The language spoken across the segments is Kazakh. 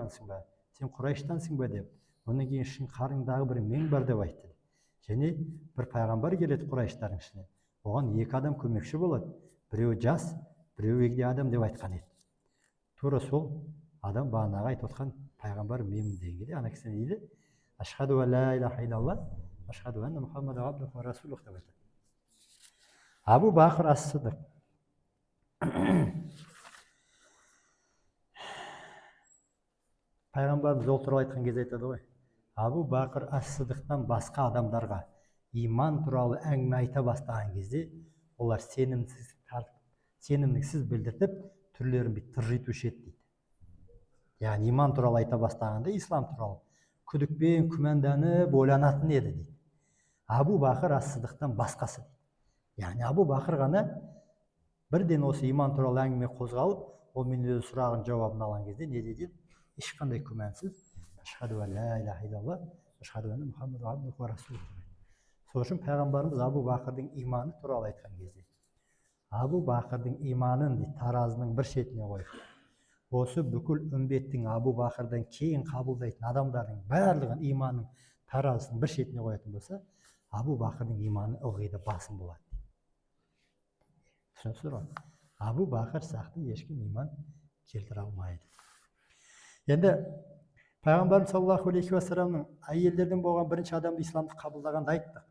бақтансың ба, сен Құрайыштансың ба деп. Онан кейін шын қарыңдағы бір мен бар деп айтты. Және бір пайғамбар келеді Құрайыштардың ішіне. Оған екі адам көмекші болады. Біреуі жас, біреуі егде адам деп айтқан еді. Тура сол адам бағанағы айтып отқан пайғамбар менмін деген кезде ана кісі не дейді? Ашхаду ла илаха иллаллах, ашхаду анна Мұхаммад абдуху ва расулух деп айтады. Абу Бақыр ас-Сидиқ. Пайғамбарымыз ол туралы айтқан кезде айтады ғой. Абу Бақыр ас-Сидиқтан басқа адамдарға иман туралы әңгіме айта бастаған кезде олар сенімсіз білдіртіп түрлерін бүйтіп тыржитушы еді дейді. Яғни иман туралы айта бастағанда ислам туралы күдікпен күмәнданып ойланатын еді дейді. Абу Бақыр ас-Сидиқтан басқасы дейді. Яғни Абу Бақыр ғана бірден осы иман туралы әңгіме қозғалып, ол мен өз сұрағын жауабын алған кезде не дейді? Ешқандай күмәнсіз ашхаду ла илаха иллаллах, ашхаду анна Мұхаммад абдуху ва расулух. Сол үшін пайғамбарымыз Абу Бақырдың иманы туралы айтқан кезде Абу Бақырдың иманын дейді таразының бір шетіне қойып, осы бүкіл үмбеттің Абу Бақырдан кейін қабылдайтын адамдардың барлығын иманның таразының бір шетіне қоятын болса, Абу Бақырдың иманы ылғи да басым болады. Түсінесіздер ғой? Абу Бақыр сияқты ешкім иман келтіре алмайды. Енді пайғамбарымыз саллаллаху алейхи уассаламның әйелдерден болған бірінші адамды исламды қабылдағанды айттық.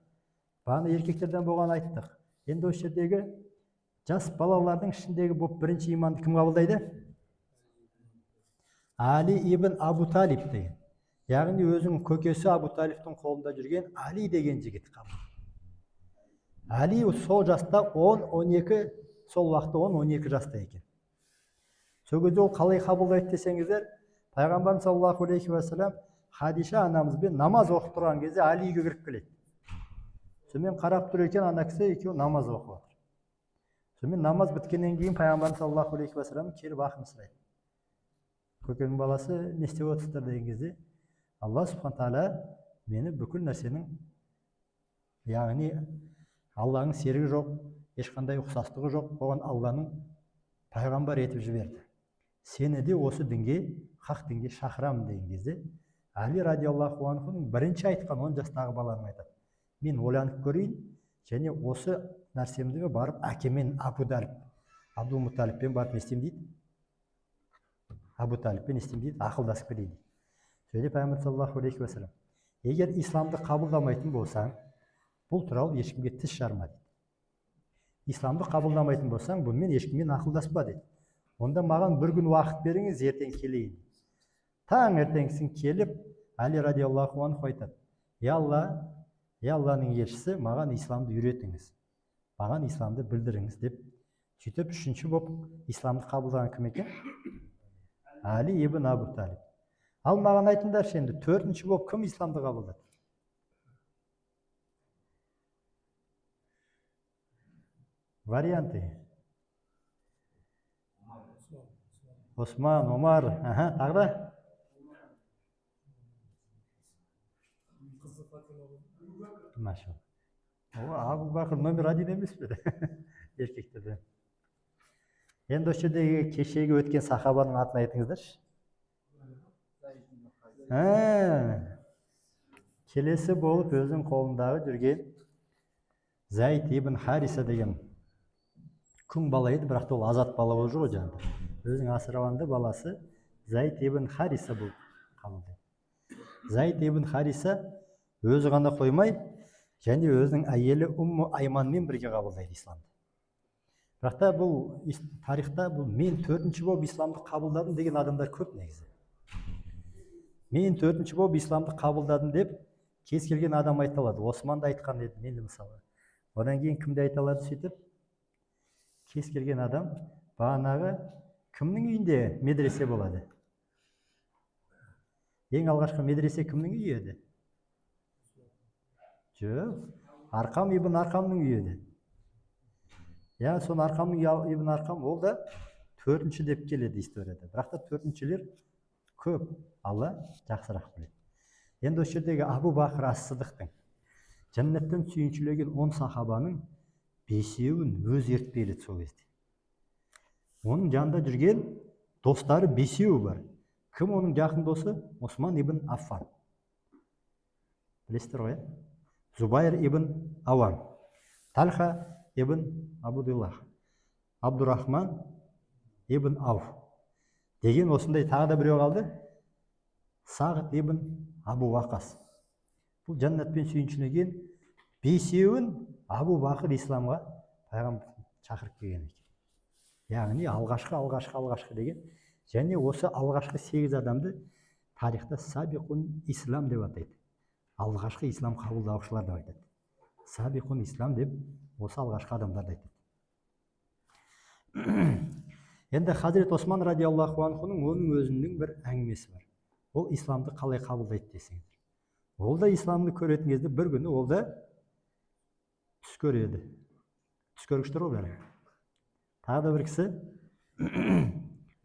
Бағана еркектерден болған айттық. Енді осы жердегі жас балалардың ішіндегі болып бірінші иманды кім қабылдайды? Али ибн Абу Талиб деген. Яғни өзінің көкесі Абу Талибтің қолында жүрген Али деген жігіт қабылдайды. Али сол жаста 10-12, сол уақытта 10-12 жаста екен. Сол кезде ол қалай қабылдайды десеңіздер, пайғамбарымыз саллаллаху алейхи уассалам Хадиша анамызбен намаз оқып тұрған кезде Али үйге кіріп келеді. Сонымен қарап тұр екен, ана кісі екеуі намаз оқып отыр. Сонымен намаз біткеннен кейін пайғамбарымыз саллаллаху алейхи уассалам келіп ақын сұрайды. Көкенің баласы не істеп отырсыздар деген кезде, Алла субхана тағала мені бүкіл нәрсенің, яғни Алланың серігі жоқ, ешқандай ұқсастығы жоқ, оған Алланың пайғамбар етіп жіберді. Сені де осы дінге, хақ дінге шақырамын деген кезде, Али радиаллаху анхудың бірінші айтқан 10 жастағы баланың айтады. Мен ойланып көрейін, және осы нәрсемді барып әкемен Абдул Муталибпен барып не істеймін дейді. Абу Талибпен істеймін дейді, ақылдасып келейін дейді. Сөйде пайғамбар саллаллаху алейхи уассалам, егер исламды қабылдамайтын болсаң, бұл туралы ешкімге тіс жарма дейді. Исламды қабылдамайтын болсаң, бұнымен ешкіммен ақылдаспа дейді. Онда маған бір күн уақыт беріңіз, ертең келейін. Таң ертеңгісін келіп, Али радиаллаху анху айтады: «Я Алланың елшісі, маған исламды үйретіңіз, маған исламды білдіріңіз» деп. Сөйтіп үшінші болып исламды қабылдаған кім екен? Али ибн Абу Талиб. Ал маған айтыңдаршы, енді төртінші болып кім исламды қабылдады? Варианты. Осман, Омар, тағы да? Маша. Абу Бақыр номер 1 емес пе? Еркектерден. Енді осы жердегі кешегі өткен сахабаның атын айтыңыздаршы. Келесі болып өзінің қолындағы жүрген Зайд ибн Хариса деген күң бала еді, бірақ ол азат бала болып жүр ғой жаңында. Өзінің асырағанда баласы Зайд ибн Хариса болып қабылдайды. Зайд ибн Хариса өзі ғана қоймай, және өзінің әйелі Умму Айманмен бірге қабылдайды исламды. Бірақ та бұл тарихта мен төртінші болып исламды қабылдадым деген адамдар көп негізі. Мен төртінші болып исламды қабылдадым деп кез келген адам айта алады. Османды айтқан еді мен мысалы. Одан кейін кімді айта алады сөйтіп? Кез келген адам бағанағы кімнің үйінде медресе болады? Ең алғашқы медресе кімнің үйі еді? Жоқ, Арқам ибн Арқамның үйі еді. Я, сон Арқамның ибн Арқам, ол да төртінші деп келеді историяда. Бірақ та төртіншілер көп, Алла жақсырақ біледі. Енді осы жердегі Абу Бақыр ас-Сидиқтың жәннаттан сүйіншілеген 10 сахабаның 5-еуін өз ертіп келеді сол кезде. Оның жанында жүрген достары 5-еуі бар. Кім оның жақын досы? Осман ибн Аффан. Білесіздер ғой, Зубайр ибн Ауам, Талха ибн Абдуллах, Абдурахман ибн Ауф деген осындай тағы да біреу қалды. Сағд ибн Абу Вақас. Бұл жәннатпен сүйіншінеген бесеуін Абу Бақыр исламға пайғамбар шақырып келген екен. Яғни алғашқы деген. Және осы алғашқы 8 адамды тарихта сабиқун ислам деп атайды. Алғашқы ислам қабылдаушылар деп айтады. Сабиқун ислам деп осы алғашқы адамдарды айтады. Енді Хазірет Осман радиаллаху анхуның оның өзінің бір әңгімесі бар. Ол исламды қалай қабылдайды десеңдер. Ол да исламды көретін кезде бір күні ол да түс көреді. Түс көргіштер ғой бәрі. Тағы да бір кісі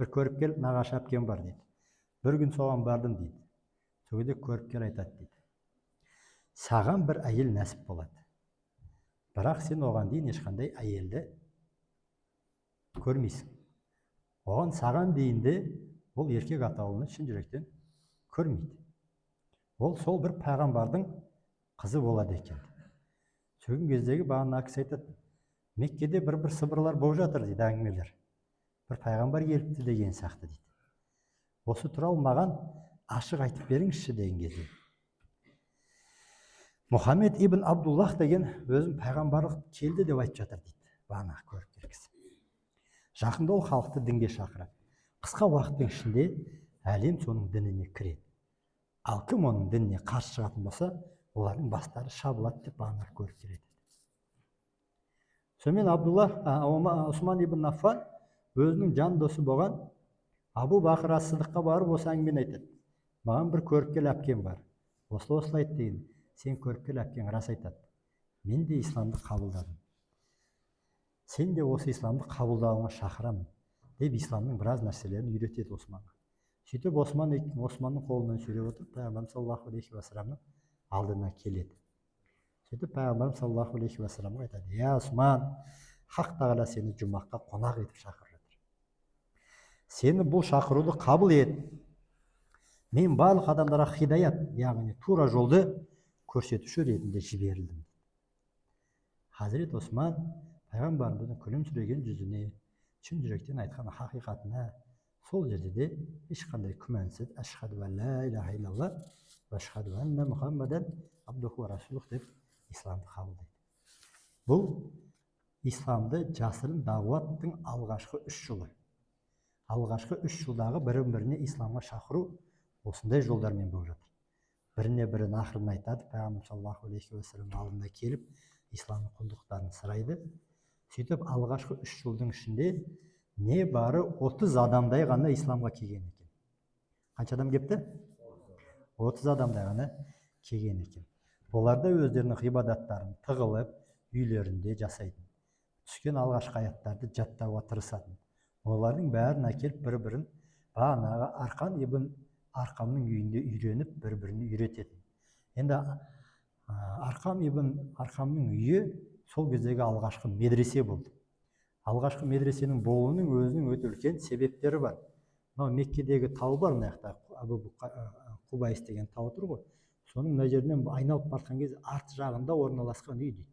бір көріпкел нағашы әпкем бар дейді. Бір күн соған бардым дейді. Сол кезде көріпкел айтады дейді. Саған бір әйел нәсіп болады. Бірақ сен оған дейін ешқандай әйелді көрмейсің. Оған саған дейінде ол еркек атаулыны шын жүректен көрмейді. Ол сол бір пайғамбардың қызы болады екен. Сөгін кездегі бағана кісі айтады, Меккеде бір сыбырлар болып жатыр дейді, әңгімелер. Бір пайғамбар келіпті деген сияқты дейді. Осы туралы маған ашық айтып беріңізші деген кезде. Мұхаммед ибн Абдуллах деген өзін пайғамбарлық келді деп айтып жатыр дейді. Бағана көріп кіргісі. Жақында ол халықты дінге шақырады. Қысқа уақыттың ішінде әлем соның дініне кіреді. Ал кім оның дініне қарсы шығатын болса, олардың бастары шабылады деп бағана көріп келеді. Сонымен Осман ибн Аффан өзінің жан досы болған Абу Бақыр ас-Сыдыққа барып осы әңгімені айтады. Маған бір көріпкел әпкем бар. Осылай айтты деген. Сен көріпкел әпкең рас айтады. Мен де исламды қабылдадым. Сен де осы исламды қабылдауыңа шақырамын деп исламның біраз нәрселерін үйретеді Османға. Сөйтіп Османның қолынан сүйреп отырып, пайғамбар саллаллаху алейхи уассаламның алдына келеді. Сөйтіп пайғамбар саллаллаху алейхи уассаламға айтады: "Я Осман, Хақ тағала сені жұмаққа қонақ етіп шақырып жатыр. Сені бұл шақыруды қабыл ет. Мен барлық адамдарға хидаят, яғни тура жолды көрсетуші ретінде жіберілдім." Хазірет Осман пайғамбарымыздың күлімсіреген жүзіне, шын жүректен айтқан хақиқатына сол жерде де ешқандай күмәнсіз ашхаду ан ла илаха иллаллах ва ашхаду анна Мұхаммадан абдуху ва расулух деп исламды қабылдайды. Бұл исламды жасырын дағуаттың алғашқы 3 жылы. Алғашқы 3 жылдағы бірін-біріне исламға шақыру осындай жолдармен болып жатыр. Біріне бірін ақырын айтады, пайғамбар саллаллаху алейхи уассалам алдына келіп исламның құндылықтарын сұрайды. Сөйтіп алғашқы 3 жылдың ішінде не бары 30 адамдай ғана исламға келген екен. Қанша адам келіпті? 30 адамдай ғана келген екен. Олар да өздерінің ғибадаттарын тығылып, үйлерінде жасайтын. Түскен алғашқы аяттарды жаттауға тырысатын. Олардың бәрін әкеліп бір-бірін бағанағы Арқан ибн Арқамның үйінде үйреніп, бір-біріне үйрететін. Енді Арқам ибн Арқамның үйі сол кездегі алғашқы медресе болды. Алғашқы медресенің болуының өзінің өте үлкен себептері бар. Мынау Меккедегі тау бар, мына жақта Абу Құбайс деген тау тұр ғой. Соның мына жерінен айналып бартқан кезде арт жағында орналасқан үй дейді.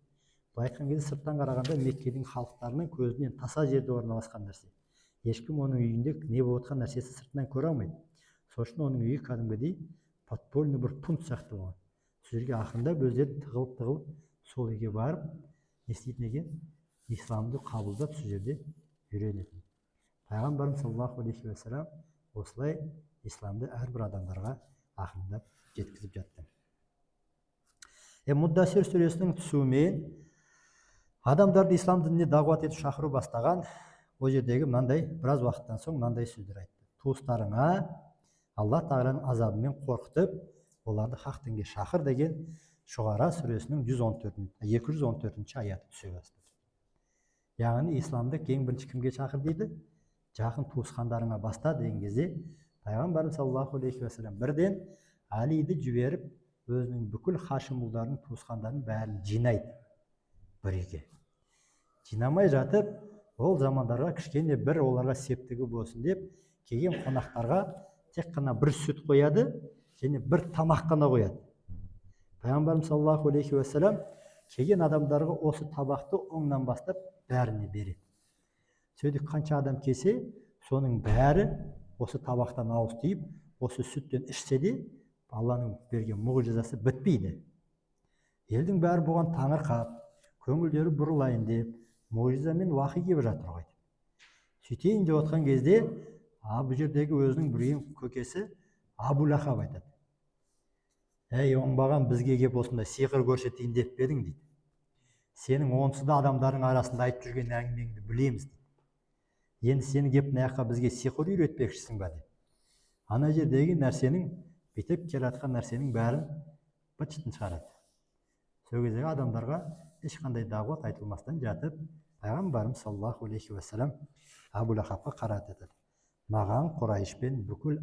Бұл айтқан кезде сырттан қарағанда Меккенің халықтарының көзінен таса жерде орналасқан нәрсе. Ешкім оның үйінде не болып жатқан нәрсесі сыртынан көре алмайды. Сол үшін оның үйі кәдімгідей подпольный бір пункт сияқты болған. Сол жерге ақырындап өздері тығылып сол үйге барып не істейтін екен? Исламды қабылдап сол жерде үйренетін. Пайғамбарымыз саллаллаху алейхи уассалам осылай исламды әрбір адамдарға ақырындап жеткізіп жатты. Муддассир сүресінің түсуімен адамдарды ислам дініне дағуат етіп шақыру бастаған. Ол жердегі мынандай біраз уақыттан соң мынандай сөздер айтты: туыстарыңа Алла тағаланың азабымен қорқытып, оларды хақ дінге шақыр деген Шуғара сүресінің 214 аяты түсе бастады. Яғни исламды ең бірінші кімге шақыр дейді? Жақын туысқандарыңа баста деген кезде пайғамбарымыз саллаллаху алейхи уассалам бірден Алиді жіберіп, өзінің бүкіл Хашимұлдардың туысқандарын бәрін жинайды бірге. Жинамай жатып, ол замандарға кішкене бір оларға септігі болсын деп, келген қонақтарға тек қана бір сүт қояды және бір тамақ қана қояды. Пайғамбарымыз саллаллаху алейхи уассалам келген адамдарға осы табақты оңнан бастап бәріне береді. Сөйтіп қанша адам келсе, соның бәрі осы табақтан ауыз тиіп, осы сүттен ішсе де, Алланың берген мұғжизасы бітпейді. Елдің бәрі бұған таңырқап, көңілдері бұрылайын деп, мұғжизамен уақи келіп жатыр ғой. Сөйтейін деп отқан кезде, бұл жердегі өзінің бір ең көкесі Абу Лахаб айтады: «Ей оңбаған, бізге кеп осындай сиқыр көрсетейін деп пе едің?» дейді. «Сенің онсыз да адамдардың арасында айтып жүрген әңгімеңді білеміз» дейді. «Енді сені кеп мына жаққа бізге сиқыр үйретпекшісің ба?» деп. Ана жердегі нәрсенің, бүйтіп келе жатқан нәрсенің бәрін быт-шытын шығарады. Сол кездегі адамдарға ешқандай дағуат айтылмастан жатып, Пайғамбарымыз саллаллаху алейхи уассалам Абу Лахабқа қарады, деді: «Маған Құрайышпен бүкіл